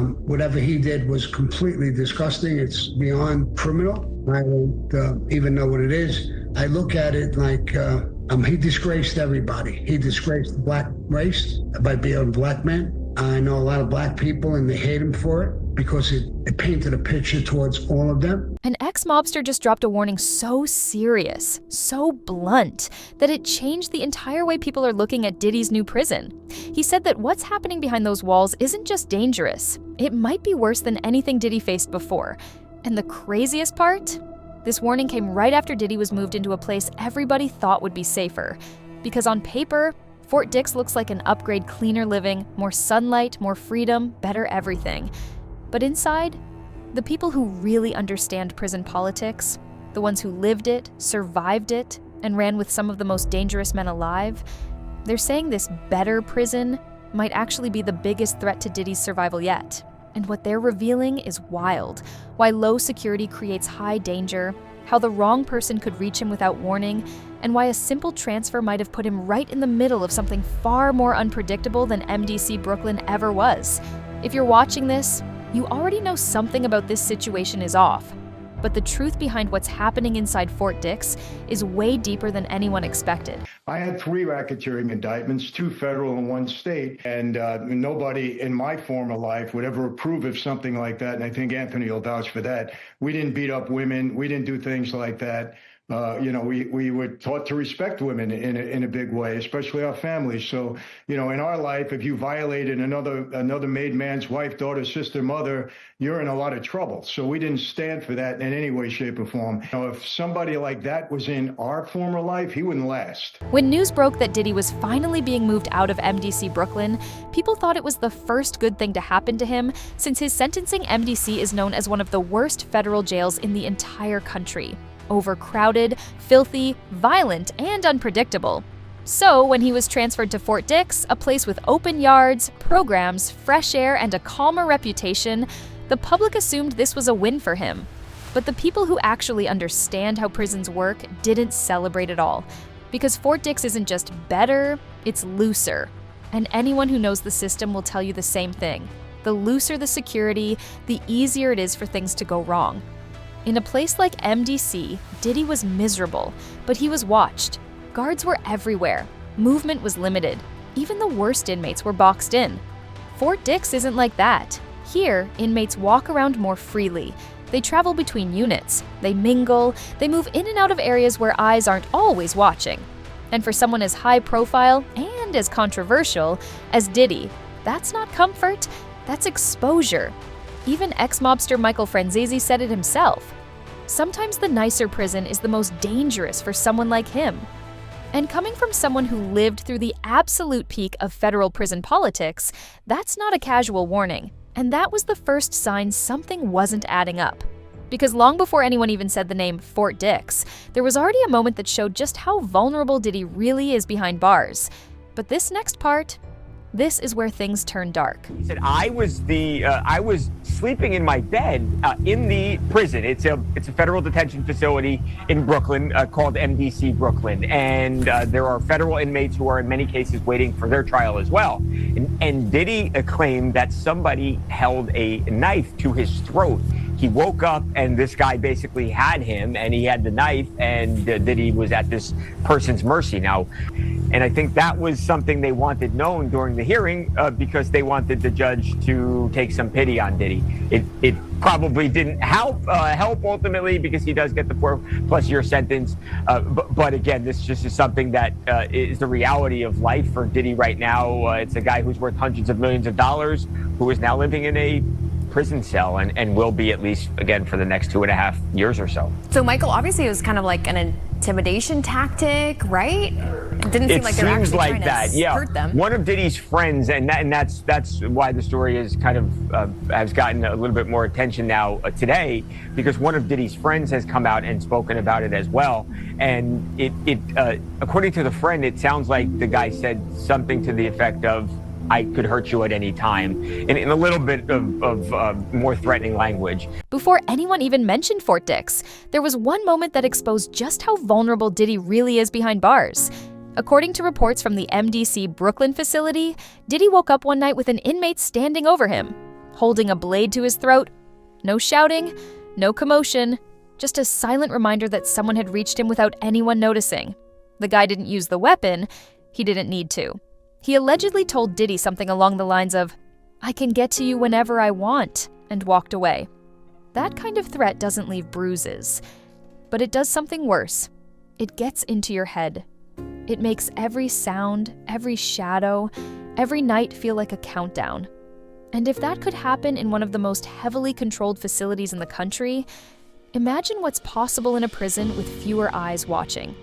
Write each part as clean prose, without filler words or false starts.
Whatever he did was completely disgusting. It's beyond criminal. I don't even know what it is. I look at it like he disgraced everybody. He disgraced the black race by being a black man. I know a lot of black people, and they hate him for it because it painted a picture towards all of them. An ex-mobster just dropped a warning so serious, so blunt, that it changed the entire way people are looking at Diddy's new prison. He said that what's happening behind those walls isn't just dangerous. It might be worse than anything Diddy faced before. And the craziest part? This warning came right after Diddy was moved into a place everybody thought would be safer. Because on paper, Fort Dix looks like an upgrade, cleaner living, more sunlight, more freedom, better everything. But inside, the people who really understand prison politics, the ones who lived it, survived it, and ran with some of the most dangerous men alive, they're saying this better prison might actually be the biggest threat to Diddy's survival yet. And what they're revealing is wild. Why low security creates high danger, how the wrong person could reach him without warning, and why a simple transfer might have put him right in the middle of something far more unpredictable than MDC Brooklyn ever was. If you're watching this, you already know something about this situation is off. But the truth behind what's happening inside Fort Dix is way deeper than anyone expected. I had 3 racketeering indictments, 2 federal and 1 state, and nobody in my former life would ever approve of something like that, and I think Anthony will vouch for that. We didn't beat up women. We didn't do things like that. We were taught to respect women in a big way, especially our families. So, in our life, if you violated another made man's wife, daughter, sister, mother, you're in a lot of trouble. So we didn't stand for that in any way, shape, or form. If somebody like that was in our former life, he wouldn't last. When news broke that Diddy was finally being moved out of MDC Brooklyn, people thought it was the first good thing to happen to him, since his sentencing MDC is known as one of the worst federal jails in the entire country. Overcrowded, filthy, violent, and unpredictable. So when he was transferred to Fort Dix, a place with open yards, programs, fresh air, and a calmer reputation, the public assumed this was a win for him. But the people who actually understand how prisons work didn't celebrate at all. Because Fort Dix isn't just better, it's looser. And anyone who knows the system will tell you the same thing. The looser the security, the easier it is for things to go wrong. In a place like MDC, Diddy was miserable, but he was watched. Guards were everywhere. Movement was limited. Even the worst inmates were boxed in. Fort Dix isn't like that. Here, inmates walk around more freely. They travel between units. They mingle. They move in and out of areas where eyes aren't always watching. And for someone as high profile and as controversial as Diddy, that's not comfort, that's exposure. Even ex-mobster Michael Franzese said it himself. Sometimes the nicer prison is the most dangerous for someone like him. And coming from someone who lived through the absolute peak of federal prison politics, that's not a casual warning. And that was the first sign something wasn't adding up. Because long before anyone even said the name Fort Dix, there was already a moment that showed just how vulnerable Diddy really is behind bars. But this next part, this is where things turn dark. He said, I was sleeping in my bed in the prison. It's a federal detention facility in Brooklyn called MDC Brooklyn. And there are federal inmates who are in many cases waiting for their trial as well. And Diddy claimed that somebody held a knife to his throat. He woke up and this guy basically had him and he had the knife, and Diddy was at this person's mercy now. And I think that was something they wanted known during the hearing because they wanted the judge to take some pity on Diddy. It probably didn't help ultimately because he does get the 4+ year sentence. But again, this just is something that is the reality of life for Diddy right now. It's a guy who's worth hundreds of millions of dollars who is now living in a prison cell and will be at least, again, for the next 2.5 years or so. So, Michael, obviously it was kind of like an intimidation tactic, right? It didn't seem like they were actually trying to hurt them. One of Diddy's friends, and that's why the story is kind of has gotten a little bit more attention now today, because one of Diddy's friends has come out and spoken about it as well. And it according to the friend, it sounds like the guy said something to the effect of, I could hurt you at any time, in a little bit of more threatening language. Before anyone even mentioned Fort Dix, there was one moment that exposed just how vulnerable Diddy really is behind bars. According to reports from the MDC Brooklyn facility, Diddy woke up one night with an inmate standing over him. holding a blade to his throat. No shouting, no commotion, just a silent reminder that someone had reached him without anyone noticing. The guy didn't use the weapon. He didn't need to. He allegedly told Diddy something along the lines of, "I can get to you whenever I want," and walked away. That kind of threat doesn't leave bruises, but it does something worse. It gets into your head. It makes every sound, every shadow, every night feel like a countdown. And if that could happen in one of the most heavily controlled facilities in the country, imagine what's possible in a prison with fewer eyes watching.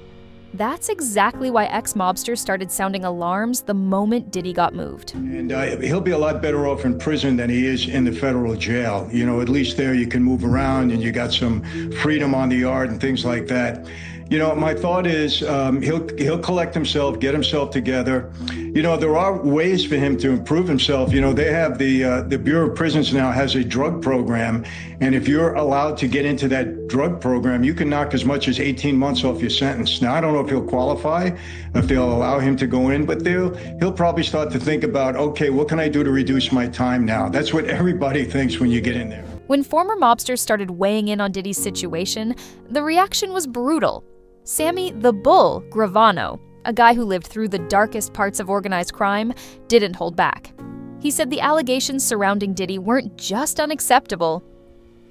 That's exactly why ex-mobsters started sounding alarms the moment Diddy got moved. And he'll be a lot better off in prison than he is in the federal jail. You know, at least there you can move around and you got some freedom on the yard and things like that. You know, my thought is he'll collect himself, get himself together. You know, there are ways for him to improve himself. You know, they have the Bureau of Prisons now has a drug program. And if you're allowed to get into that drug program, you can knock as much as 18 months off your sentence. Now, I don't know if he'll qualify, if they'll allow him to go in, but he'll probably start to think about, okay, what can I do to reduce my time now? That's what everybody thinks when you get in there. When former mobsters started weighing in on Diddy's situation, the reaction was brutal. Sammy the Bull Gravano, a guy who lived through the darkest parts of organized crime, didn't hold back. He said the allegations surrounding Diddy weren't just unacceptable,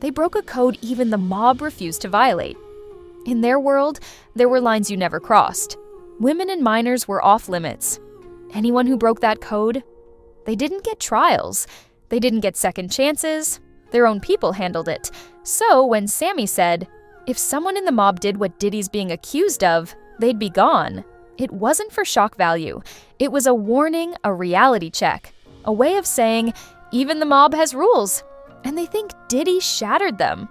they broke a code even the mob refused to violate. In their world, there were lines you never crossed. Women and minors were off limits. Anyone who broke that code, they didn't get trials, they didn't get second chances, their own people handled it. So when Sammy said, if someone in the mob did what Diddy's being accused of, they'd be gone, it wasn't for shock value. It was a warning, a reality check, a way of saying, even the mob has rules, and they think Diddy shattered them.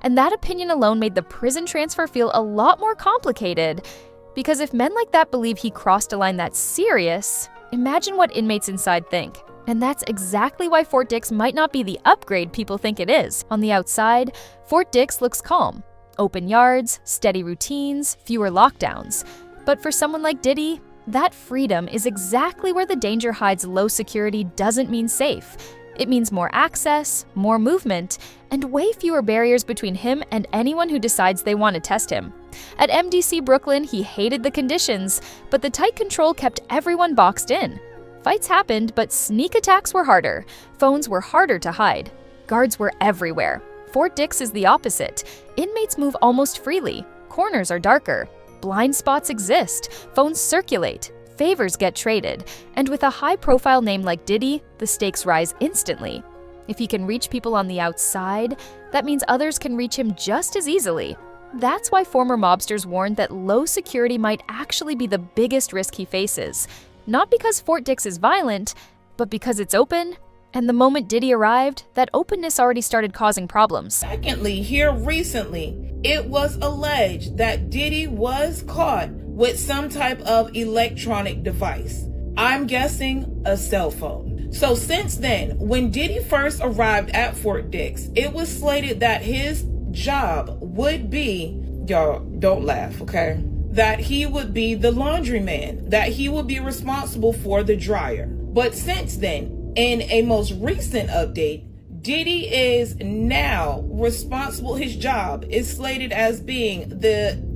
And that opinion alone made the prison transfer feel a lot more complicated, because if men like that believe he crossed a line that's serious, imagine what inmates inside think. And that's exactly why Fort Dix might not be the upgrade people think it is. On the outside, Fort Dix looks calm. Open yards, steady routines, fewer lockdowns. But for someone like Diddy, that freedom is exactly where the danger hides. Low security doesn't mean safe. It means more access, more movement, and way fewer barriers between him and anyone who decides they want to test him. At MDC Brooklyn, he hated the conditions, but the tight control kept everyone boxed in. Fights happened, but sneak attacks were harder. Phones were harder to hide. Guards were everywhere. Fort Dix is the opposite. Inmates move almost freely. Corners are darker. Blind spots exist. Phones circulate. Favors get traded. And with a high-profile name like Diddy, the stakes rise instantly. If he can reach people on the outside, that means others can reach him just as easily. That's why former mobsters warned that low security might actually be the biggest risk he faces. Not because Fort Dix is violent, but because it's open. And the moment Diddy arrived, that openness already started causing problems. Secondly, here recently, it was alleged that Diddy was caught with some type of electronic device. I'm guessing a cell phone. So since then, when Diddy first arrived at Fort Dix, it was slated that his job would be, y'all don't laugh, okay? That he would be the laundryman, that he would be responsible for the dryer. But since then, in a most recent update, Diddy is now responsible. His job is slated as being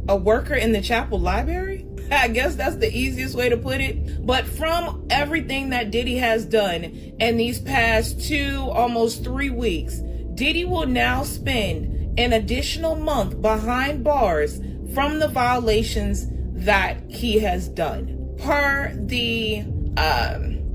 a worker in the chapel library. I guess that's the easiest way to put it. But from everything that Diddy has done in these past 2, almost 3 weeks, Diddy will now spend an additional month behind bars from the violations that he has done. Per the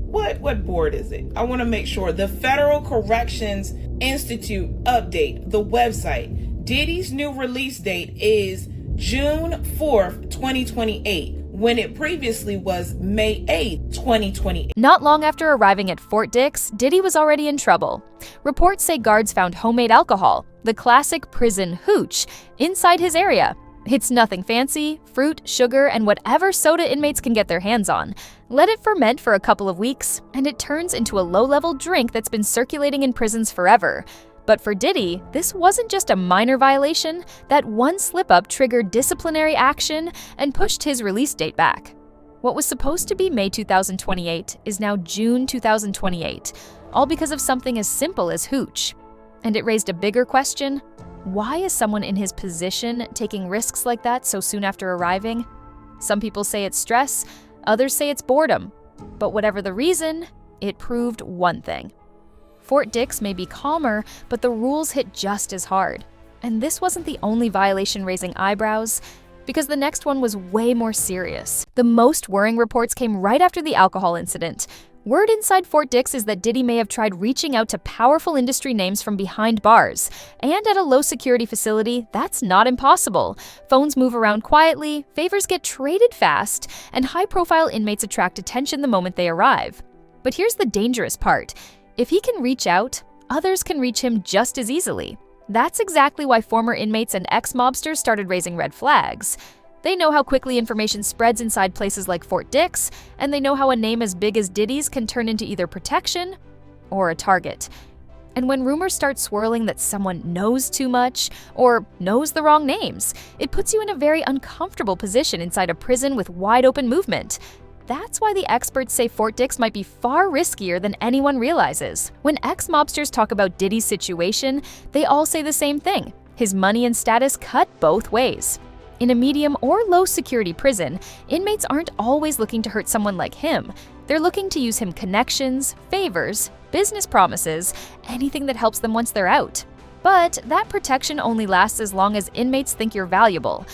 what board is it? I want to make sure. The Federal Corrections Institute update, the website. Diddy's new release date is June 4th, 2028, when it previously was May 8th, 2028. Not long after arriving at Fort Dix, Diddy was already in trouble. Reports say guards found homemade alcohol, the classic prison hooch, inside his area. It's nothing fancy, fruit, sugar, and whatever soda inmates can get their hands on. Let it ferment for a couple of weeks, and it turns into a low-level drink that's been circulating in prisons forever. But for Diddy, this wasn't just a minor violation. That one slip-up triggered disciplinary action and pushed his release date back. What was supposed to be May 2028 is now June 2028. all because of something as simple as hooch. And it raised a bigger question: why is someone in his position taking risks like that so soon after arriving? Some people say it's stress, others say it's boredom. But whatever the reason, it proved one thing. Fort Dix may be calmer, but the rules hit just as hard. And this wasn't the only violation raising eyebrows, because the next one was way more serious. The most worrying reports came right after the alcohol incident. Word inside Fort Dix is that Diddy may have tried reaching out to powerful industry names from behind bars. And at a low-security facility, that's not impossible. Phones move around quietly, favors get traded fast, and high-profile inmates attract attention the moment they arrive. But here's the dangerous part. If he can reach out, others can reach him just as easily. That's exactly why former inmates and ex-mobsters started raising red flags. They know how quickly information spreads inside places like Fort Dix, and they know how a name as big as Diddy's can turn into either protection or a target. And when rumors start swirling that someone knows too much or knows the wrong names, it puts you in a very uncomfortable position inside a prison with wide-open movement. That's why the experts say Fort Dix might be far riskier than anyone realizes. When ex-mobsters talk about Diddy's situation, they all say the same thing. His money and status cut both ways. In a medium or low security prison, inmates aren't always looking to hurt someone like him. They're looking to use him connections, favors, business promises, anything that helps them once they're out. But that protection only lasts as long as inmates think you're valuable.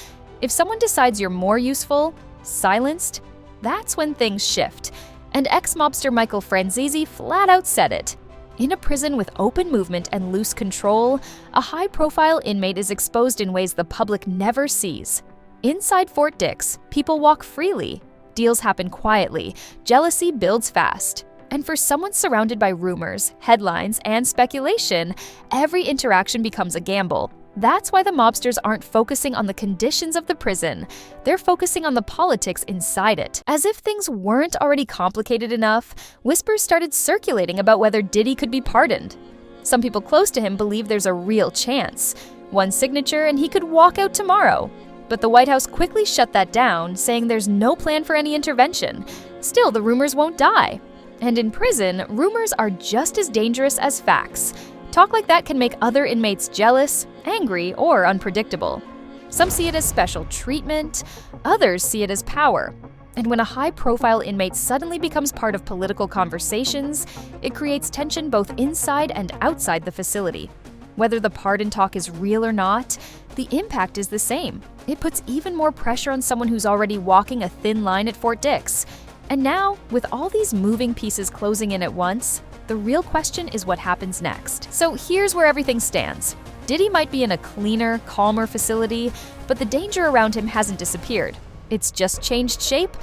If someone decides you're more useful, silenced, that's when things shift. And ex-mobster Michael Franzese flat out said it. In a prison with open movement and loose control, a high-profile inmate is exposed in ways the public never sees. Inside Fort Dix, people walk freely, deals happen quietly, jealousy builds fast. And for someone surrounded by rumors, headlines, and speculation, every interaction becomes a gamble. That's why the mobsters aren't focusing on the conditions of the prison. They're focusing on the politics inside it. As if things weren't already complicated enough, whispers started circulating about whether Diddy could be pardoned. Some people close to him believe there's a real chance. One signature and he could walk out tomorrow. But the White House quickly shut that down, saying there's no plan for any intervention. Still, the rumors won't die. And in prison, rumors are just as dangerous as facts. Talk like that can make other inmates jealous, angry, or unpredictable. Some see it as special treatment, others see it as power. And when a high-profile inmate suddenly becomes part of political conversations, it creates tension both inside and outside the facility. Whether the pardon talk is real or not, the impact is the same. It puts even more pressure on someone who's already walking a thin line at Fort Dix. And now, with all these moving pieces closing in at once, the real question is what happens next. So here's where everything stands. Diddy might be in a cleaner, calmer facility, but the danger around him hasn't disappeared. It's just changed shape.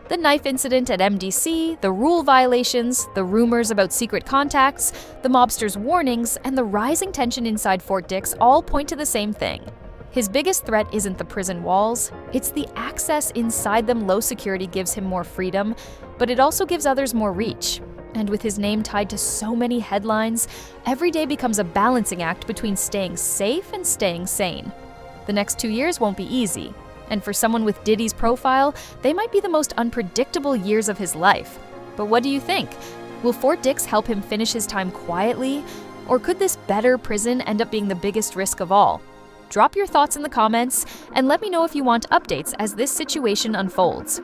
The knife incident at MDC, the rule violations, the rumors about secret contacts, the mobsters' warnings, and the rising tension inside Fort Dix all point to the same thing. His biggest threat isn't the prison walls, it's the access inside them. Low security gives him more freedom, but it also gives others more reach. And with his name tied to so many headlines, every day becomes a balancing act between staying safe and staying sane. The next 2 years won't be easy. And for someone with Diddy's profile, they might be the most unpredictable years of his life. But what do you think? Will Fort Dix help him finish his time quietly? Or could this better prison end up being the biggest risk of all? Drop your thoughts in the comments and let me know if you want updates as this situation unfolds.